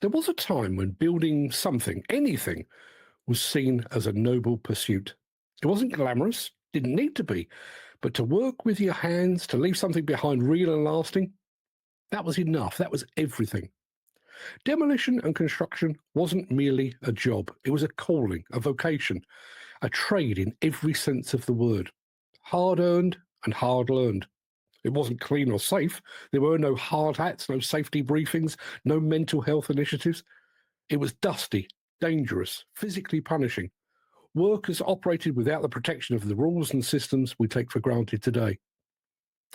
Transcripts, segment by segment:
There was a time when building something, anything, was seen as a noble pursuit. It wasn't glamorous, didn't need to be, but to work with your hands, to leave something behind real and lasting, that was enough. That was everything. Demolition and construction wasn't merely a job, it was a calling, a vocation, a trade in every sense of the word. Hard earned and hard learned. It wasn't clean or safe. There were no hard hats, no safety briefings, no mental health initiatives. It was dusty, dangerous, physically punishing. Workers operated without the protection of the rules and systems we take for granted today.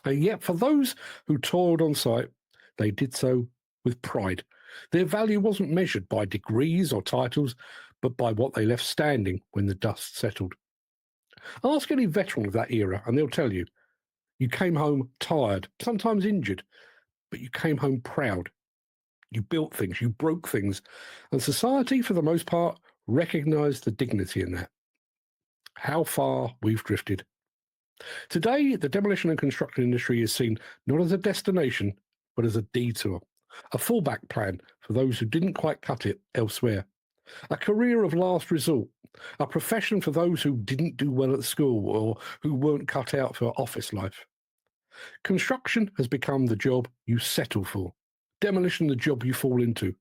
And yet, for those who toiled on site, they did so with pride. Their value wasn't measured by degrees or titles, but by what they left standing when the dust settled. Ask any veteran of that era, and they'll tell you, you came home tired, sometimes injured, but you came home proud. You built things, you broke things, and society, for the most part, recognized the dignity in that. How far we've drifted. Today, the demolition and construction industry is seen not as a destination, but as a detour, a fallback plan for those who didn't quite cut it elsewhere, a career of last resort, a profession for those who didn't do well at school or who weren't cut out for office life. Construction has become the job you settle for, demolition the job you fall into.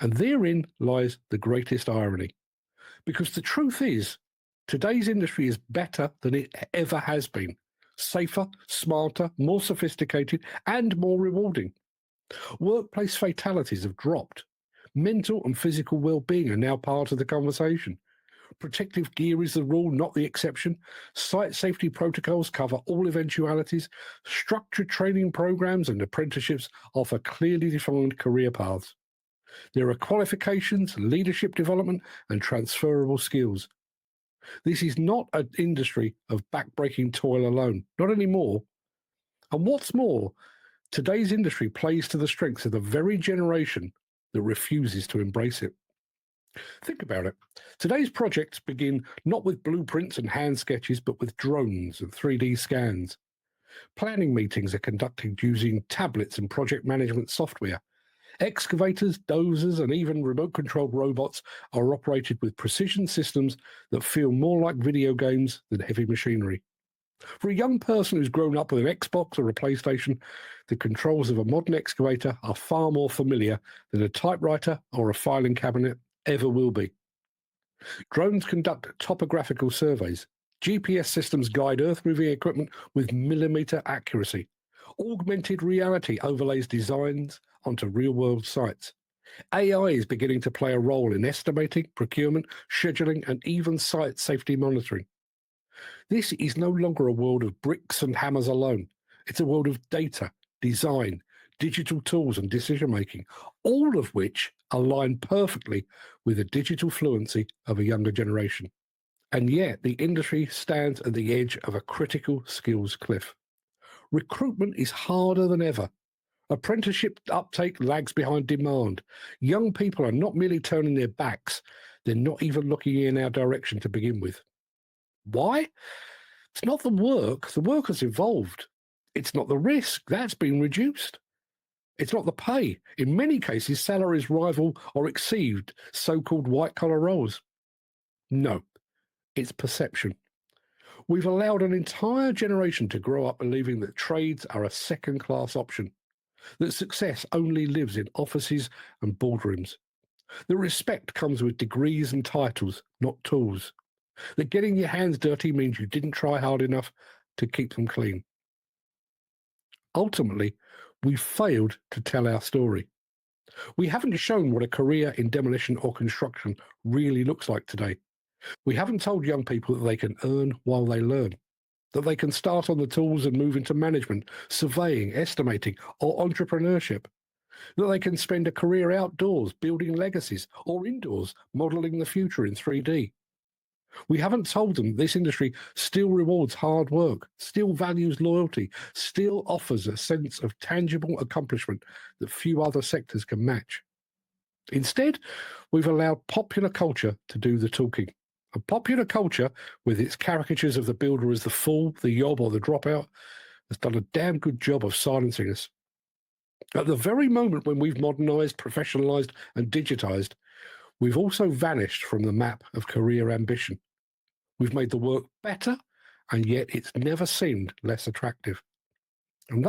And therein lies the greatest irony. Because the truth is, today's industry is better than it ever has been. Safer, smarter, more sophisticated, and more rewarding. Workplace fatalities have dropped. Mental and physical well-being are now part of the conversation. Protective gear is the rule, not the exception. Site safety protocols cover all eventualities. Structured training programs and apprenticeships offer clearly defined career paths. There are qualifications, leadership development, and transferable skills. This is not an industry of backbreaking toil alone, not anymore. And what's more, today's industry plays to the strengths of the very generation that refuses to embrace it. Think about it. Today's projects begin not with blueprints and hand sketches, but with drones and 3D scans. Planning meetings are conducted using tablets and project management software. Excavators, dozers, and even remote-controlled robots are operated with precision systems that feel more like video games than heavy machinery. For a young person who's grown up with an Xbox or a PlayStation, the controls of a modern excavator are far more familiar than a typewriter or a filing cabinet ever will be. Drones conduct topographical surveys. GPS systems guide earth-moving equipment with millimeter accuracy. Augmented reality overlays designs onto real-world sites. AI is beginning to play a role in estimating, procurement, scheduling, and even site safety monitoring. This is no longer a world of bricks and hammers alone. It's a world of data, design, digital tools, and decision-making, all of which align perfectly with the digital fluency of a younger generation. And yet, the industry stands at the edge of a critical skills cliff. Recruitment is harder than ever. Apprenticeship uptake lags behind demand. Young people are not merely turning their backs, they're not even looking in our direction to begin with. Why? It's not the work has evolved. It's not the risk, that's been reduced. It's not the pay. In many cases, salaries rival or exceed so-called white-collar roles. No, it's perception. We've allowed an entire generation to grow up believing that trades are a second-class option, that success only lives in offices and boardrooms, that respect comes with degrees and titles, not tools, that getting your hands dirty means you didn't try hard enough to keep them clean. Ultimately, we failed to tell our story. We haven't shown what a career in demolition or construction really looks like today. We haven't told young people that they can earn while they learn, that they can start on the tools and move into management, surveying, estimating, or entrepreneurship, that they can spend a career outdoors building legacies or indoors modeling the future in 3D. We haven't told them this industry still rewards hard work, still values loyalty, still offers a sense of tangible accomplishment that few other sectors can match. Instead, we've allowed popular culture to do the talking. A popular culture, with its caricatures of the builder as the fool, the yob, or the dropout, has done a damn good job of silencing us. At the very moment when we've modernized, professionalized, and digitized, we've also vanished from the map of career ambition. We've made the work better, and yet it's never seemed less attractive. And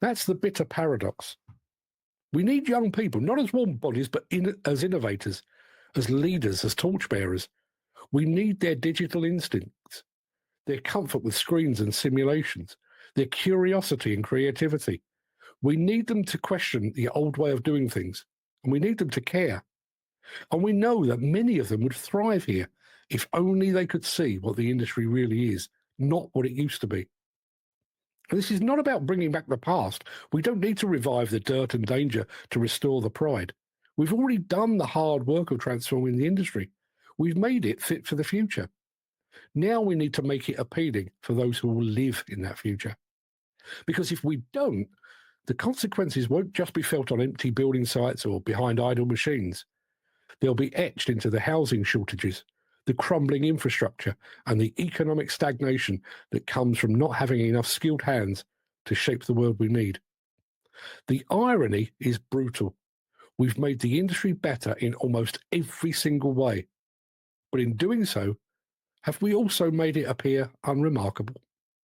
that's the bitter paradox. We need young people, not as warm bodies, but as innovators, as leaders, as torchbearers. We need their digital instincts, their comfort with screens and simulations, their curiosity and creativity. We need them to question the old way of doing things, and we need them to care. And we know that many of them would thrive here if only they could see what the industry really is, not what it used to be. And this is not about bringing back the past. We don't need to revive the dirt and danger to restore the pride. We've already done the hard work of transforming the industry. We've made it fit for the future. Now we need to make it appealing for those who will live in that future. Because if we don't, the consequences won't just be felt on empty building sites or behind idle machines. They'll be etched into the housing shortages, the crumbling infrastructure, and the economic stagnation that comes from not having enough skilled hands to shape the world we need. The irony is brutal. We've made the industry better in almost every single way. But in doing so, have we also made it appear unremarkable?